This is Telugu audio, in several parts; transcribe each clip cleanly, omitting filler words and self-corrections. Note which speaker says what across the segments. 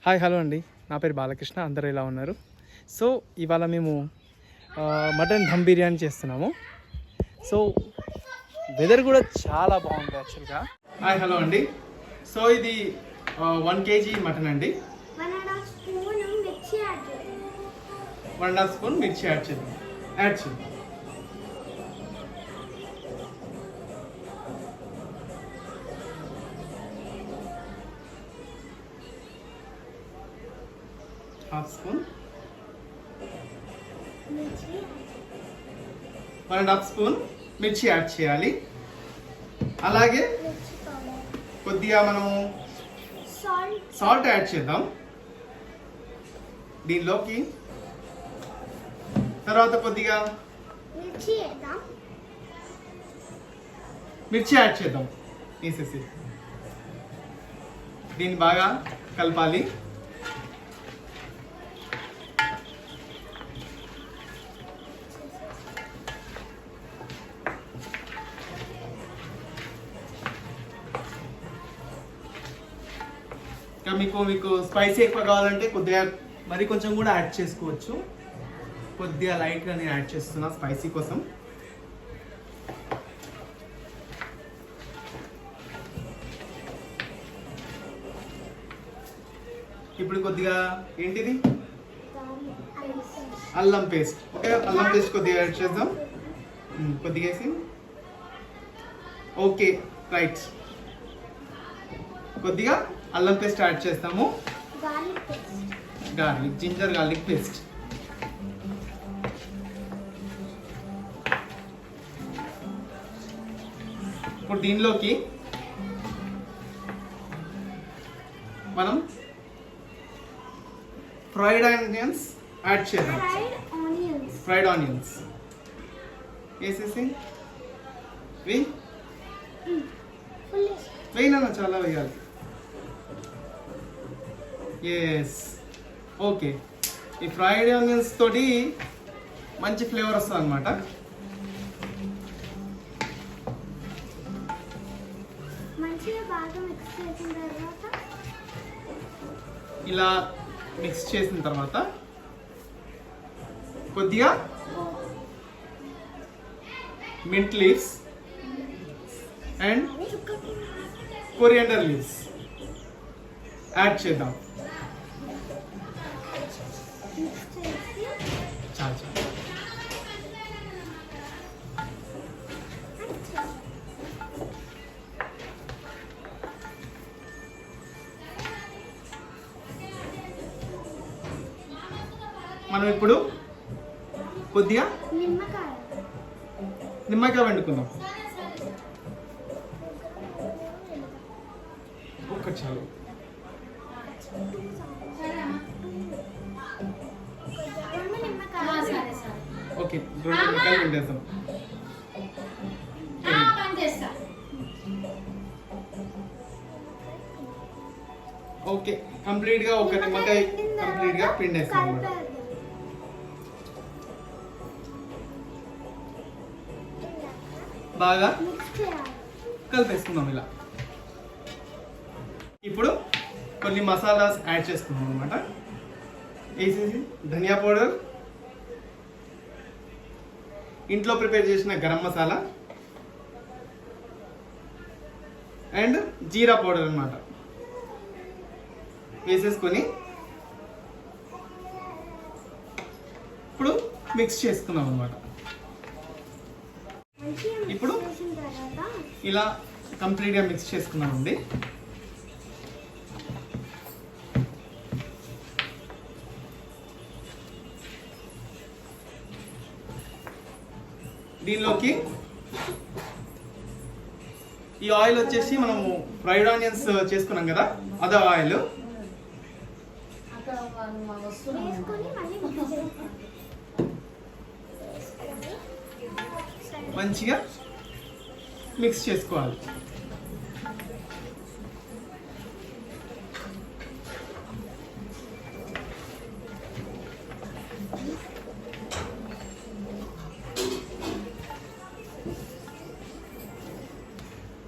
Speaker 1: హాయ్ హలో అండి, నా పేరు బాలకృష్ణ. అందరూ ఎలా ఉన్నారు? సో ఇవాళ మేము మటన్ ధమ్ బిర్యానీ చేస్తున్నాము. సో వెదర్ కూడా చాలా బాగుంది యాక్చువల్గా. హాయ్ హలో అండి. సో ఇది 1 kg మటన్ అండి.
Speaker 2: 1.5 స్పూన్ మిర్చి యాడ్ చేద్దాం.
Speaker 1: 1.5 స్పూన్ మిర్చి యాడ్ చేద్దాం. హాఫ్ స్పూన్
Speaker 2: మిర్చి
Speaker 1: 1.5 స్పూన్ మిర్చి యాడ్ చేయాలి. అలాగే
Speaker 2: మిర్చి పౌడర్,
Speaker 1: కొద్దిగా మనము సాల్ట్ యాడ్ చేద్దాం దీనిలోకి. తర్వాత కొద్దిగా
Speaker 2: మిర్చి వేద్దాం.
Speaker 1: మిర్చి యాడ్ చేద్దాం వేసేసి దీన్ని బాగా కలపాలి. మీకు స్పైసీ ఎక్కువ కావాలంటే కొద్దిగా మరి కొంచెం కూడా యాడ్ చేసుకోవచ్చు. కొద్దిగా లైట్గా నేను యాడ్ చేస్తున్నా స్పైసీ కోసం. ఇప్పుడు కొద్దిగా ఏంటిది అల్లం పేస్ట్. ఓకే, అల్లం పేస్ట్ కొద్దిగా యాడ్ చేద్దాం. కొద్దిగా వేసి ఓకే రైట్. కొద్దిగా అల్లం పేస్ట్ యాడ్ చేస్తాము. Ginger garlic paste. ఇప్పుడు దీనిలోకి మనం ఫ్రైడ్ ఆనియన్స్ యాడ్ చేద్దాం. ఫ్రైడ్ ఆనియన్స్ వేసేసి వేయినా చాలా వేయాలి. Yes okay. ఈ ఫ్రైడ్ ఆనియన్స్ తోటి మంచి ఫ్లేవర్ వస్తుంది అనమాట. ఇలా మిక్స్ చేసిన తర్వాత కొద్దిగా mint leaves and coriander leaves add చేద్దాం. చాలు చాలు. మనం ఇప్పుడు కొద్దిగా నిమ్మకాయ వండుకుందాం. ఒక్క చాలు. ఓకే, 2 నిమ్మకాయలు వండేద్దాం. ఓకే, కంప్లీట్ గా ఒక నిమ్మకాయ కంప్లీట్ గా పిండేస్తాం అన్నమాట. బాగా కలిపేసుకుందాం ఇలా. ఇప్పుడు కొన్ని మసాలాస్ యాడ్ చేసుకుందాం అనమాట. వేసేసి ధనియా పౌడర్, ఇంట్లో ప్రిపేర్ చేసిన garam masala and jeera powder అనమాట వేసేసుకొని ఇప్పుడు మిక్స్ చేసుకున్నాం అనమాట. ఇప్పుడు ఇలా కంప్లీట్గా మిక్స్ చేసుకున్నామండి. దీనిలోకి ఈ ఆయిల్ వచ్చేసి మనము ఫ్రైడ్ ఆనియన్స్ చేసుకున్నాం కదా, అదే ఆయిల్ మంచిగా మిక్స్ చేసుకోవాలి.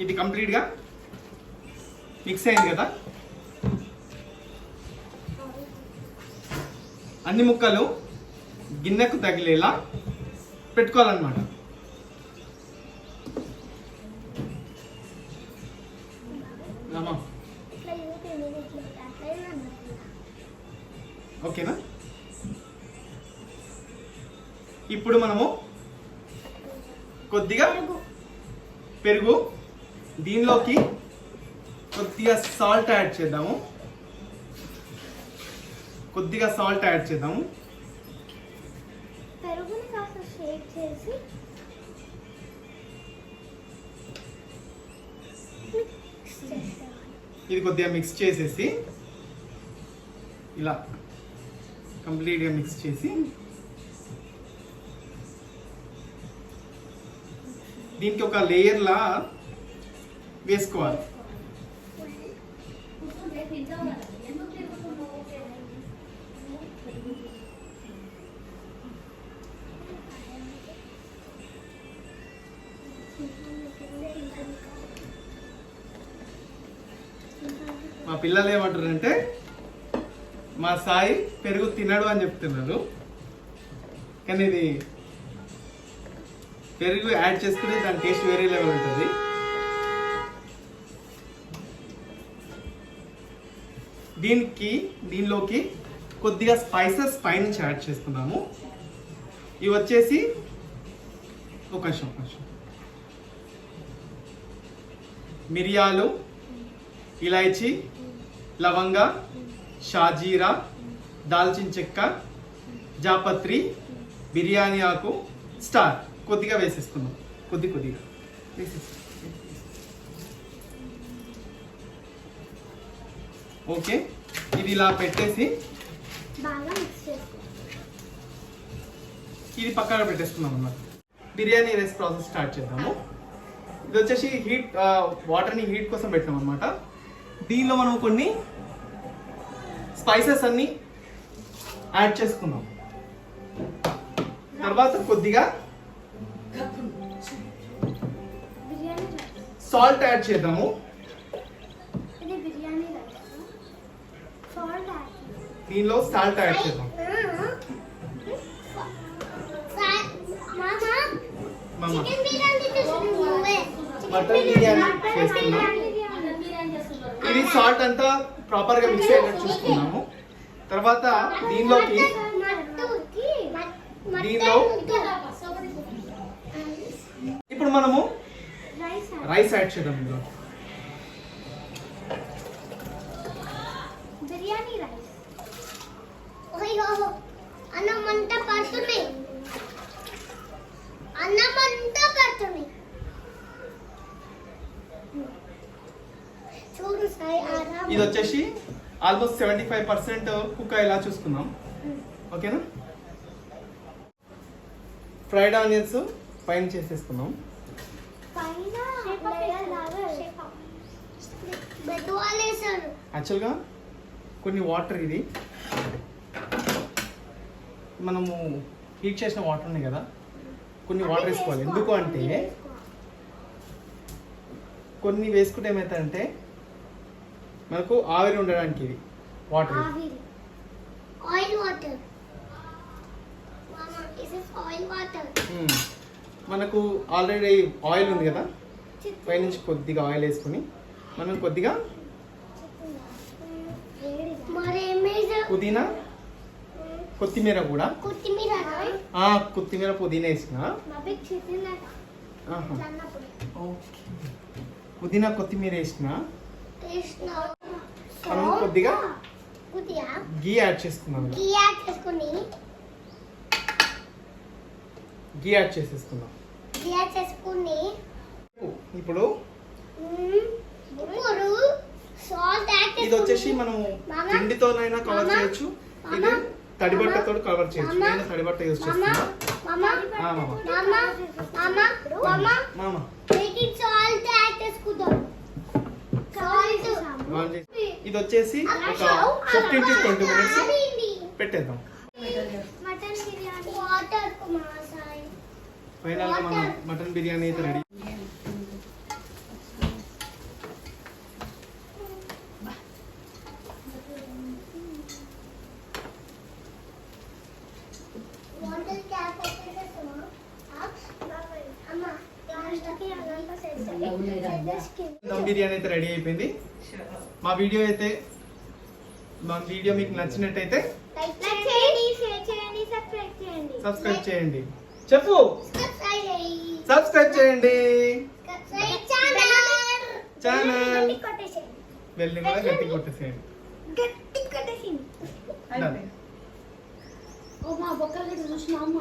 Speaker 1: ఇది కంప్లీట్గా మిక్స్ అయింది కదా. అన్ని ముక్కలు గిన్నెకు తగిలేలా పెట్టుకోవాలన్నమాట. ఓకేనా? ఇప్పుడు మనము కొద్దిగా పెరుగు, దీనిలోకి కొద్దిగా సాల్ట్ యాడ్ చేద్దాము.
Speaker 2: పెరుగుని కాస్త షేక్ చేసి
Speaker 1: ఇది కొద్దిగా మిక్స్ చేసేసి ఇలా కంప్లీట్గా మిక్స్ చేసి దీనికి ఒక లేయర్లా వేసుకోవాలి. మా పిల్లలు ఏమంటారంటే మా సాయి పెరుగు తినడు అని చెప్తున్నారు, కానీ ఇది పెరుగు యాడ్ చేసుకుని దాని టేస్ట్ వేరే లెవెల్ ఉంటుంది. దీనిలోకి కొద్దిగా స్పైసెస్ పైనుంచి యాడ్ చేస్తున్నాము. ఇవి వచ్చేసి ఒక నిమిషం మిరియాలు, ఇలాయచీ, లవంగ, షాజీరా, దాల్చిన చెక్క, జాపత్రి, బిర్యానీ ఆకు, స్టార్ కొద్దిగా వేసేసుకున్నాం. కొద్దిగా వేసేసి ఓకే, ఇది ఇలా పెట్టేసి
Speaker 2: బాగా మిక్స్ చేసుకోవాలి.
Speaker 1: ఇది పక్కన పెట్టేసుకున్నాం అన్నమాట. బిర్యానీ రైస్ ప్రాసెస్ స్టార్ట్ చేద్దాము. ఇది వచ్చేసి వాటర్ని హీట్ కోసం పెట్టినాం అనమాట. దీనిలో మనం కొన్ని స్పైసెస్ అన్ని యాడ్ చేసుకున్నాం. తర్వాత కొద్దిగా సాల్ట్ యాడ్ చేద్దాము. దీనిలో సాల్ట్ యాడ్ చేద్దాం. మటన్ బిర్యానీ చేస్తున్నాం. ఇది సాల్ట్ అంతా ప్రాపర్ గా మిక్స్ అయ్యేటట్టు చూసుకున్నాము. తర్వాత దీనిలో ఇప్పుడు మనము రైస్ యాడ్ చేద్దాం. ఇందులో
Speaker 2: బిర్యానీ రైస్. అన్నం అంతా పడుతుంది. చూడు సాయి,
Speaker 1: ఇది వచ్చేసి ఆల్మోస్ట్ 75% కుక్ అయ్యేలా చూసుకుందాం. ఓకేనా? ఫ్రైడ్ ఆనియన్స్ పైన చేసేసుకున్నాం. యాక్చువల్గా కొన్ని వాటర్, ఇది మనము హీట్ చేసిన వాటర్ ఉన్నాయి కదా, కొన్ని వాటర్ వేసుకోవాలి. ఎందుకు అంటే కొన్ని వేసుకుంటే ఏమవుతాయంటే మనకు ఆవిరి ఉండడానికి ఇది వాటర్. మనకు ఆల్రెడీ ఆయిల్ ఉంది కదా, పైనుంచి కొద్దిగా ఆయిల్ వేసుకొని మనం కొద్దిగా పుదీనా, కొత్తిమీర కూడా, కొత్తిమీర పుదీనా వేసిన, పుదీనా కొత్తిమీర వేసిన, మనం కొద్దిగా గీ యాడ్ చేసుకున్నాం. గీ యాడ్ చేసేసుకున్నాం. ఇప్పుడు ఇది వచ్చేసి మనం పిండితోనైనా కవర్ చేయొచ్చు, ఇది తడిబట్టతో కవర్ చేయొచ్చు. నేను తడిబట్ట యూజ్ చేస్తున్నా. ఇది వచ్చేసి ఒక 15 to 20 minutes పెట్టేద్దాం. ఫైనల్ గా మన మటన్ బిర్యానీ అయితే రెడీ. దమ్ బిర్యానీ అయితే రెడీ అయిపోయింది. మా వీడియో మీకు నచ్చినట్టయితే
Speaker 2: లైక్ చేయండి, షేర్ చేయండి, సబ్స్క్రైబ్ చేయండి.
Speaker 1: సబ్స్క్రైబ్ చేయండి. చెప్పు
Speaker 2: సబ్స్క్రైబ్ చేయండి.
Speaker 1: సబ్స్క్రైబ్ చేయండి
Speaker 2: ఛానల్
Speaker 1: వెళ్ళి కూడా గట్టి కొట్టేసేయండి.
Speaker 2: గట్టి కొట్టేసింది.
Speaker 1: Done.
Speaker 2: ఓ మా బొక్కలు చూసినా అమ్మ